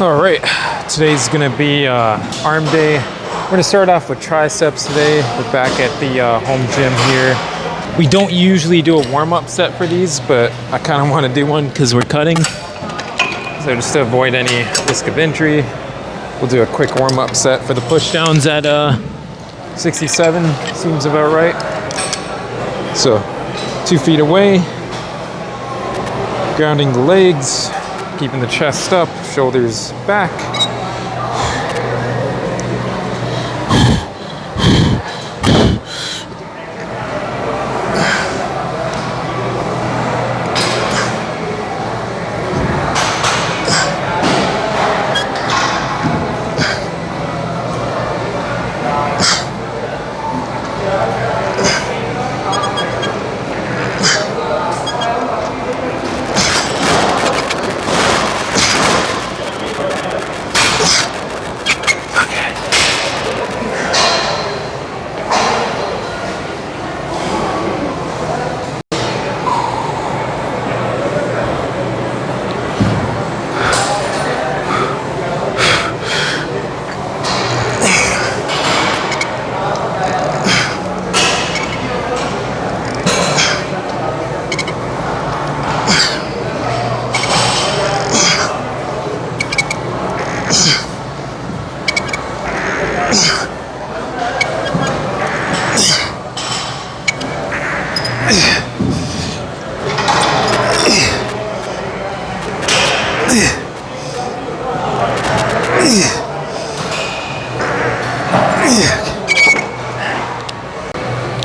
All right, today's gonna be arm day. We're gonna start off with triceps today. We're back at the home gym here. We don't usually do a warm-up set for these, but I kind of want to do one because we're cutting. So just to avoid any risk of injury, we'll do a quick warm-up set for the push-downs at 67, seems about right. So 2 feet away, grounding the legs, keeping the chest up, shoulders back.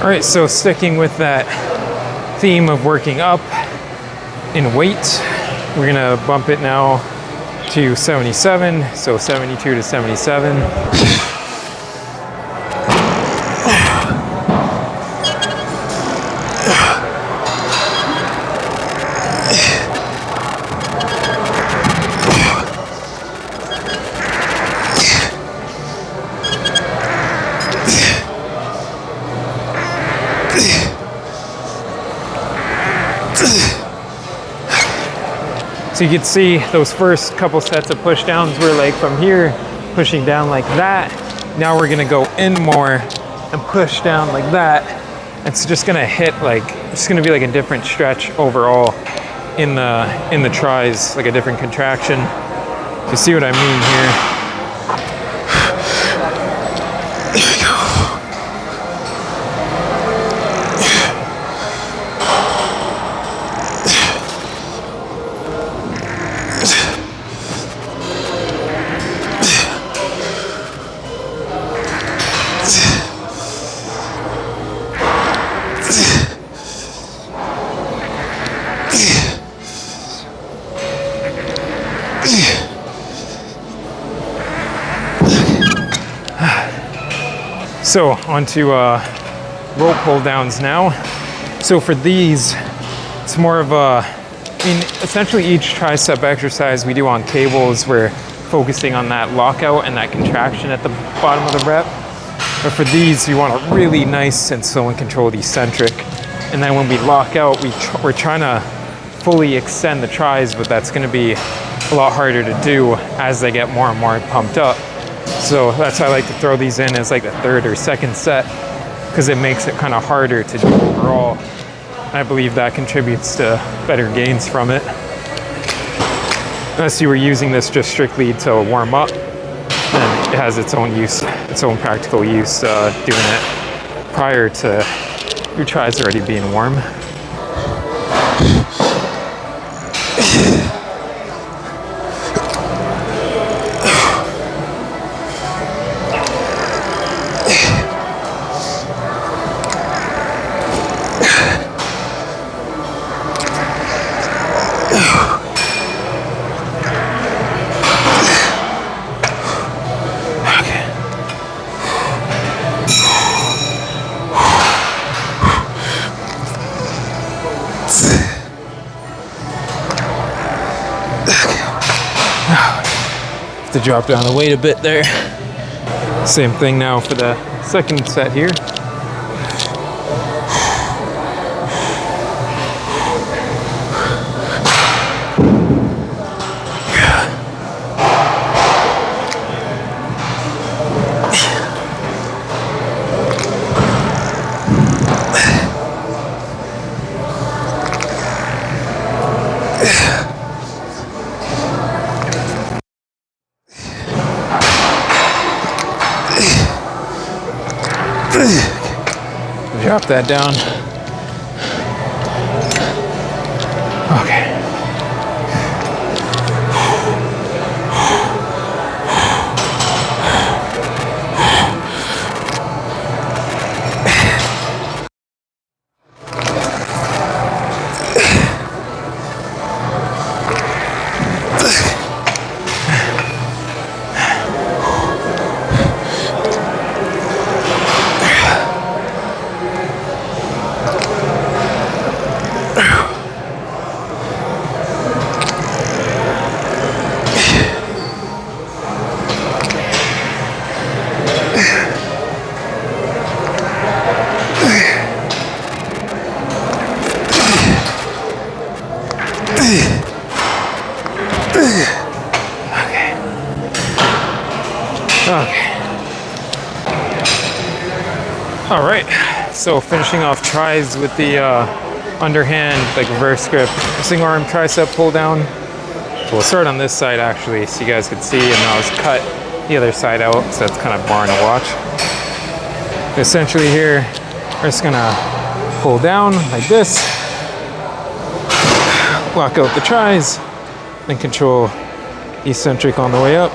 All right, so sticking with that theme of working up in weight, we're gonna bump it now to 77, so 72 to 77. So you can see those first couple sets of push downs were like from here, pushing down like that. Now we're gonna go in more and push down like that. It's just gonna hit like, it's gonna be like a different stretch overall in the tris, like a different contraction. You see what I mean here? So onto rope pull downs now. So for these, it's more of a, I mean, essentially each tricep exercise we do on cables, we're focusing on that lockout and that contraction at the bottom of the rep. But for these, you want a really nice and slow and controlled eccentric. And then when we lock out, we're trying to fully extend the tris, but that's gonna be a lot harder to do as they get more and more pumped up. So that's why I like to throw these in as like the third or second set, because it makes it kind of harder to do overall. And I believe that contributes to better gains from it. Unless you were using this just strictly to warm up, then it has its own use, its own practical use doing it prior to your tris already being warm. To drop down the weight a bit there. Same thing now for the second set here. that down. Okay. Okay. All right. So finishing off tries with the underhand, like reverse grip, single arm tricep pull down. So we'll start on this side actually, so you guys can see, and I'll just cut the other side out, so that's kind of boring to watch. Essentially here, we're just gonna pull down like this, lock out the tries, then control eccentric on the way up.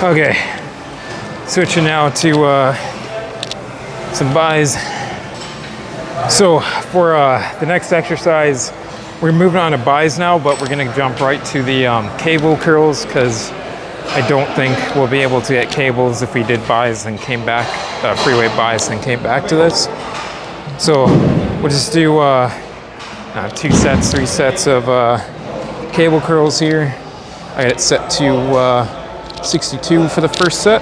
Okay, switching now to some buys. So for the next exercise, we're moving on to buys now, but we're gonna jump right to the cable curls, because I don't think we'll be able to get cables if we did buys and came back, free weight buys and came back to this. So we'll just do 2 sets, 3 sets of cable curls here. I got it set to 62 for the first set.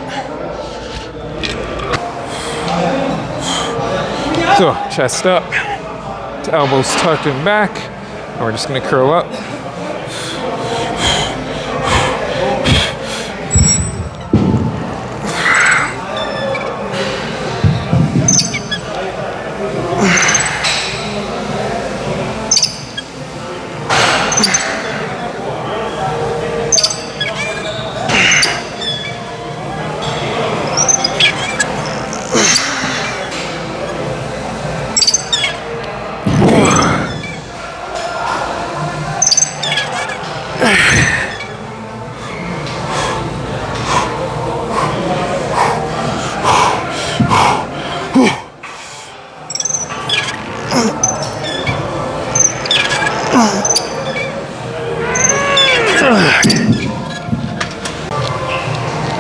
So chest up, to elbows tucked in back, and we're just gonna curl up.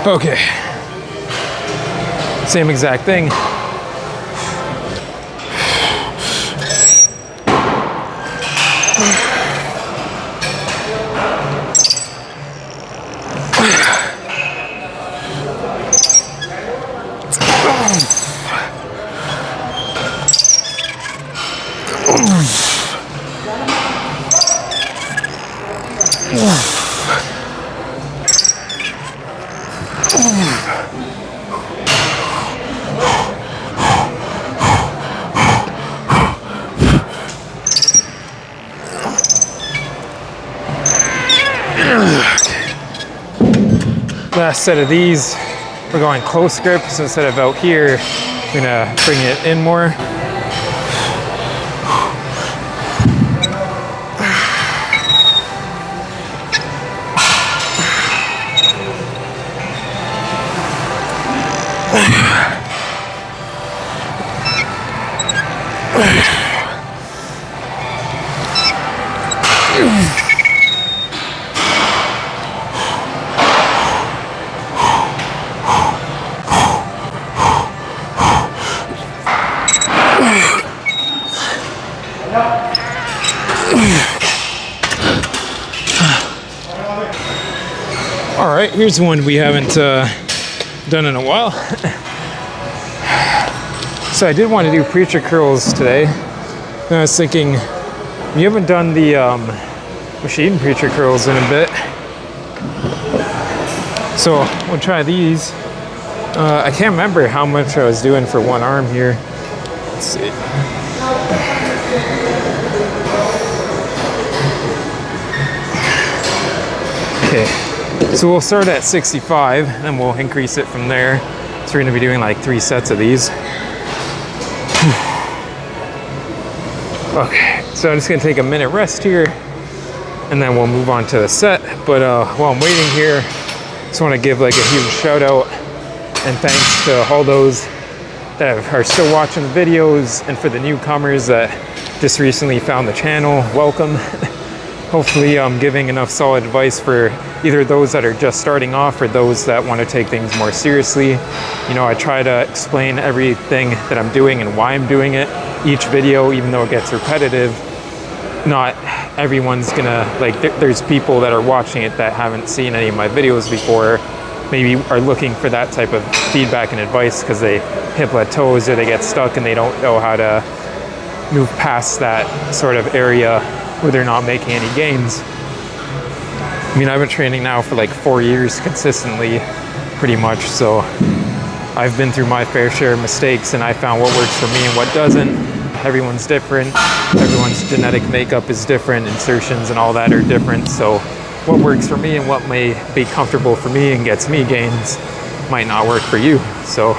Okay, same exact thing. Last set of these, we're going close grip, so instead of out here, we're gonna bring it in more. All right, here's one we haven't done in a while. So I did want to do preacher curls today. And I was thinking, you haven't done the machine preacher curls in a bit. So we'll try these. I can't remember how much I was doing for one arm here. Let's see. Okay, so we'll start at 65 and we'll increase it from there. So we're gonna be doing like 3 sets of these. Okay, so I'm just gonna take a minute rest here and then we'll move on to the set. But while I'm waiting here, just wanna give like a huge shout out and thanks to all those that are still watching the videos, and for the newcomers that just recently found the channel, welcome. Hopefully I'm giving enough solid advice for either those that are just starting off or those that want to take things more seriously. You know, I try to explain everything that I'm doing and why I'm doing it each video, even though it gets repetitive. Not everyone's gonna, like, there's people that are watching it that haven't seen any of my videos before, maybe are looking for that type of feedback and advice because they hit plateaus or they get stuck and they don't know how to move past that sort of area where they're not making any gains. I mean, I've been training now for like 4 years consistently, pretty much, so I've been through my fair share of mistakes and I found what works for me and what doesn't. Everyone's different, everyone's genetic makeup is different, insertions and all that are different, so what works for me and what may be comfortable for me and gets me gains might not work for you. So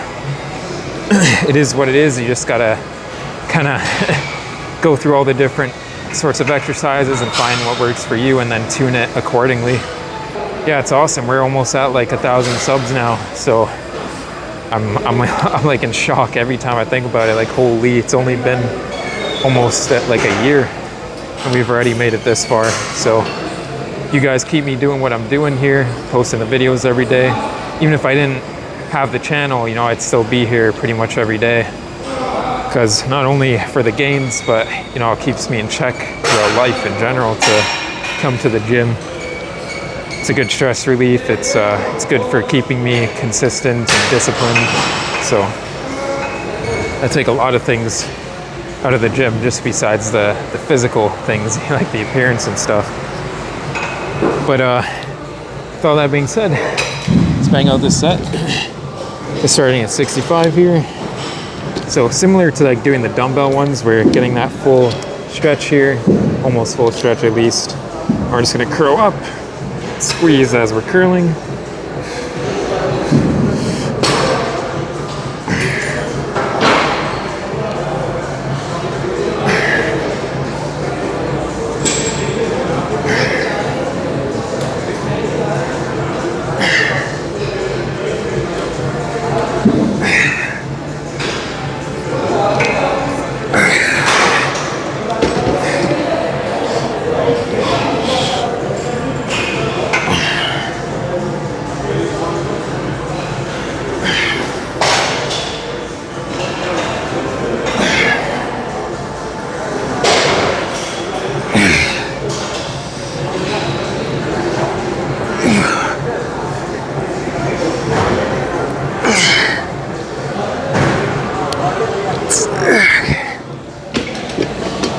it is what it is. You just gotta kind of go through all the different sorts of exercises and find what works for you and then tune it accordingly. Yeah, it's awesome. We're almost at like 1,000 subs now, so I'm like in shock every time I think about it. Like, holy, it's only been almost like a year and we've already made it this far. So you guys keep me doing what I'm doing here, posting the videos every day. Even if I didn't have the channel, you know, I'd still be here pretty much every day. Because not only for the gains, but you know, it keeps me in check throughout life in general to come to the gym. It's a good stress relief. It's good for keeping me consistent and disciplined. So I take a lot of things out of the gym just besides the physical things, like the appearance and stuff. But with all that being said, let's bang out this set. It's starting at 65 here. So similar to like doing the dumbbell ones, we're getting that full stretch here, almost full stretch at least. We're just gonna curl up, squeeze as we're curling.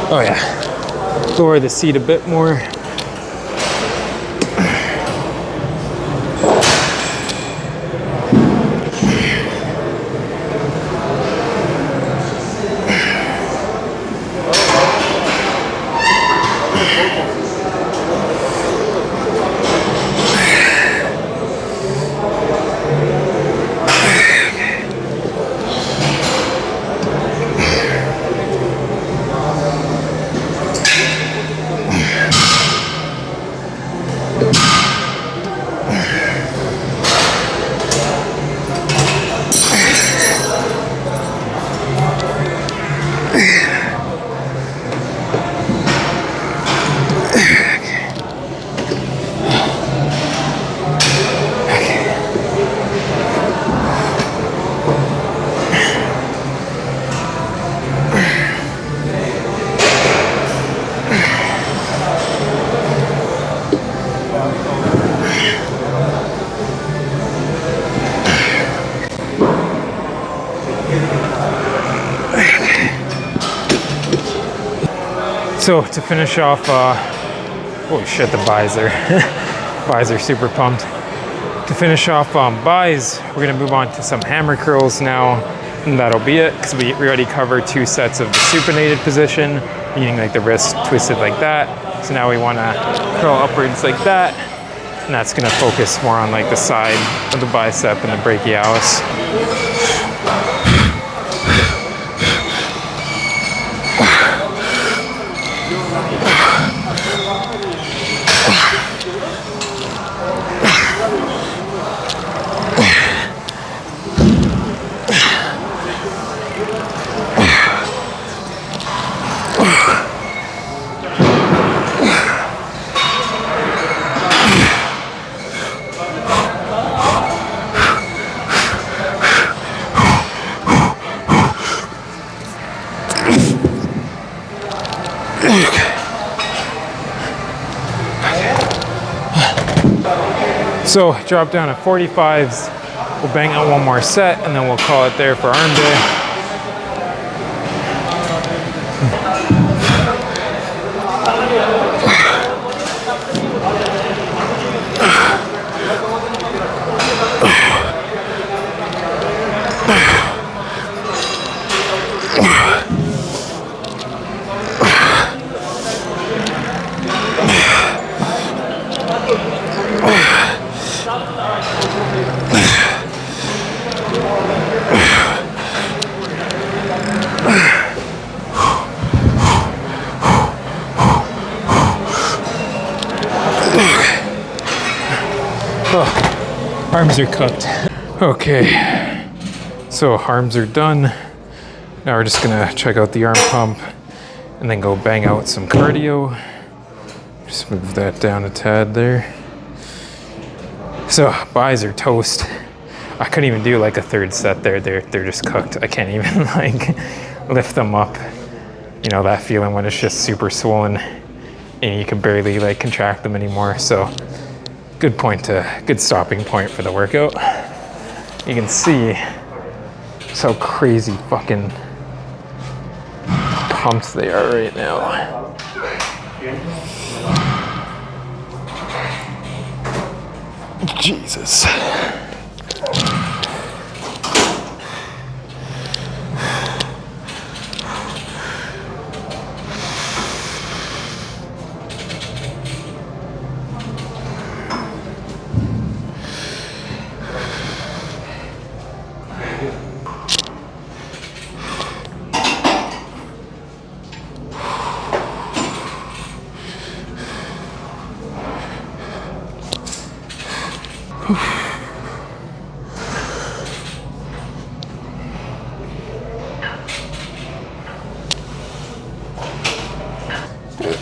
Oh yeah. Lower the seat a bit more. So to finish off, holy shit, the visor. Visor super pumped. To finish off buys, we're gonna move on to some hammer curls now, and that'll be it, because we already covered 2 sets of the supinated position, meaning like the wrist twisted like that. So now we wanna curl upwards like that, and that's gonna focus more on like the side of the bicep and the brachialis. So drop down to 45s, we'll bang out one more set, and then we'll call it there for arm day. Oh, arms are cooked. Okay, so arms are done. Now we're just gonna check out the arm pump and then go bang out some cardio. Just move that down a tad there. So buys are toast. I couldn't even do like a third set there. They're just cooked. I can't even like lift them up. You know, that feeling when it's just super swollen and you can barely like contract them anymore. So good stopping point for the workout. You can see just how crazy fucking pumped they are right now. Jesus.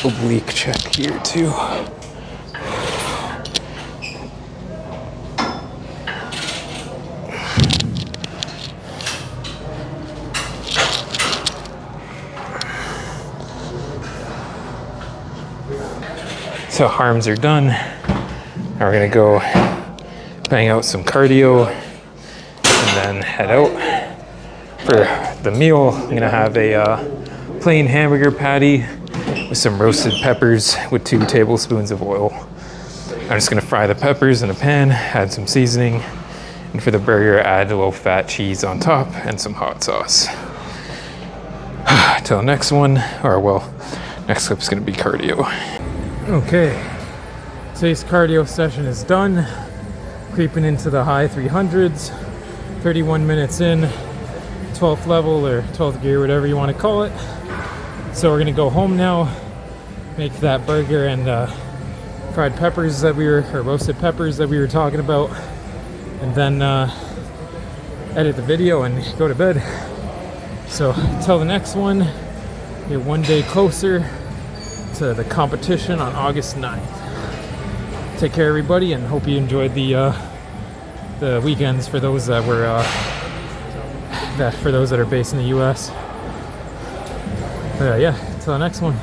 Oblique check here too. So arms are done. Now we're gonna go bang out some cardio and then head out. For the meal, I'm gonna have a plain hamburger patty with some roasted peppers with 2 tablespoons of oil. I'm just gonna fry the peppers in a pan, add some seasoning, and for the burger, add a low-fat cheese on top and some hot sauce. Till next one, or well, next clip's gonna be cardio. Okay, today's cardio session is done. Creeping into the high 300s, 31 minutes in, 12th level or 12th gear, whatever you want to call it. So we're gonna go home now, make that burger and fried peppers that we were, or roasted peppers that we were talking about, and then edit the video and go to bed. So until the next one, you're one day closer to the competition on August 9th. Take care, everybody, and hope you enjoyed the weekends for those that were for those that are based in the U.S. Yeah, till the next one.